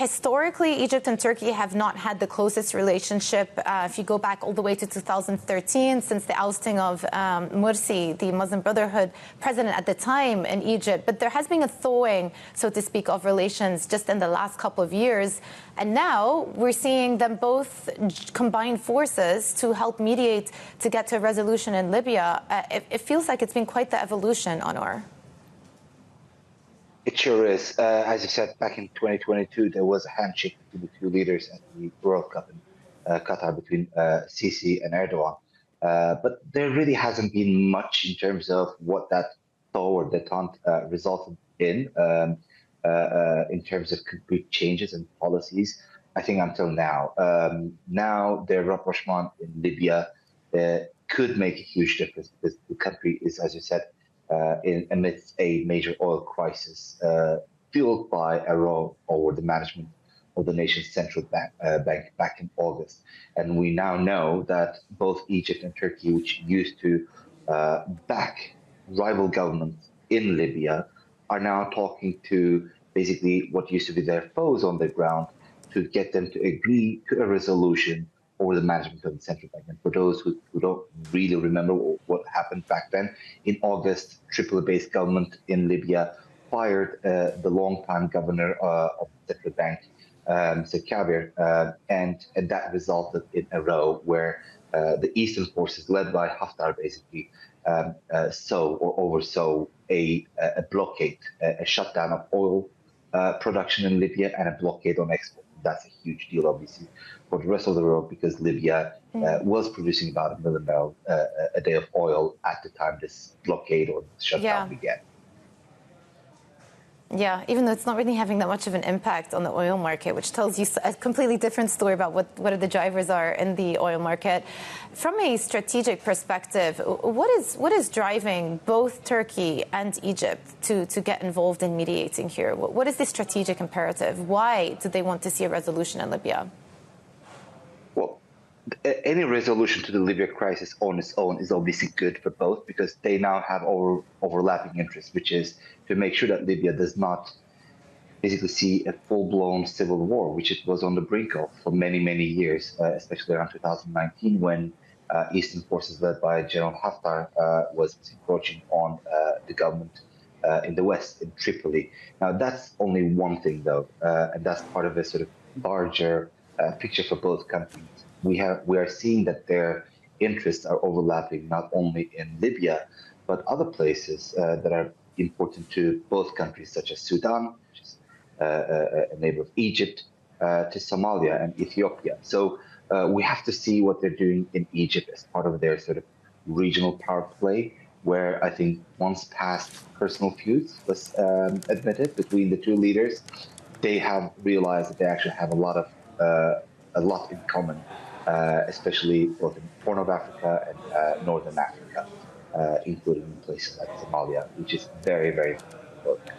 Historically, Egypt and Turkey have not had the closest relationship. If you go back all the way to 2013, since the ousting of Morsi, the Muslim Brotherhood president at the time in Egypt. But there has been a thawing, so to speak, of relations just in the last couple of years. And now we're seeing them both combine forces to help mediate to get to a resolution in Libya. It feels like it's been quite the evolution, Onur. It sure is. As you said, back in 2022, there was a handshake between the two leaders at the World Cup in Qatar between Sisi and Erdogan. But there really hasn't been much in terms of what that thaw or detente resulted in terms of concrete changes and policies, I think, until now. Now, the rapprochement in Libya could make a huge difference because the country is, as you said, amidst a major oil crisis fueled by a row over the management of the nation's central bank back in August. And we now know that both Egypt and Turkey, which used to back rival governments in Libya, are now talking to basically what used to be their foes on the ground to get them to agree to a resolution over the management of the central bank. And for those who don't really remember what happened back then, in August, Tripoli-based government in Libya fired the longtime governor of the central bank, Kabir, and that resulted in a row where the eastern forces, led by Haftar, basically oversaw a blockade, a shutdown of oil production in Libya and a blockade on export. That's a huge deal, obviously, for the rest of the world, because Libya was producing about 1 million barrels a day of oil at the time this blockade or shutdown began. Yeah, even though it's not really having that much of an impact on the oil market, which tells you a completely different story about what the drivers are in the oil market. From a strategic perspective, what is driving both Turkey and Egypt to get involved in mediating here? What is the strategic imperative? Why do they want to see a resolution in Libya? Well, any resolution to the Libya crisis on its own is obviously good for both, because they now have overlapping interests, which is to make sure that Libya does not basically see a full-blown civil war, which it was on the brink of for many, many years, especially around 2019, when Eastern forces led by General Haftar was encroaching on the government in the west, in Tripoli. Now, that's only one thing, though, and that's part of a sort of larger picture for both countries. We are seeing that their interests are overlapping not only in Libya, but other places that are important to both countries, such as Sudan, which is a neighbor of Egypt, to Somalia and Ethiopia. So we have to see what they're doing in Egypt as part of their sort of regional power play, where I think once past personal feuds was admitted between the two leaders, they have realized that they actually have a lot in common, especially both in Horn of Africa and Northern Africa, including places like Somalia, which is very, very important.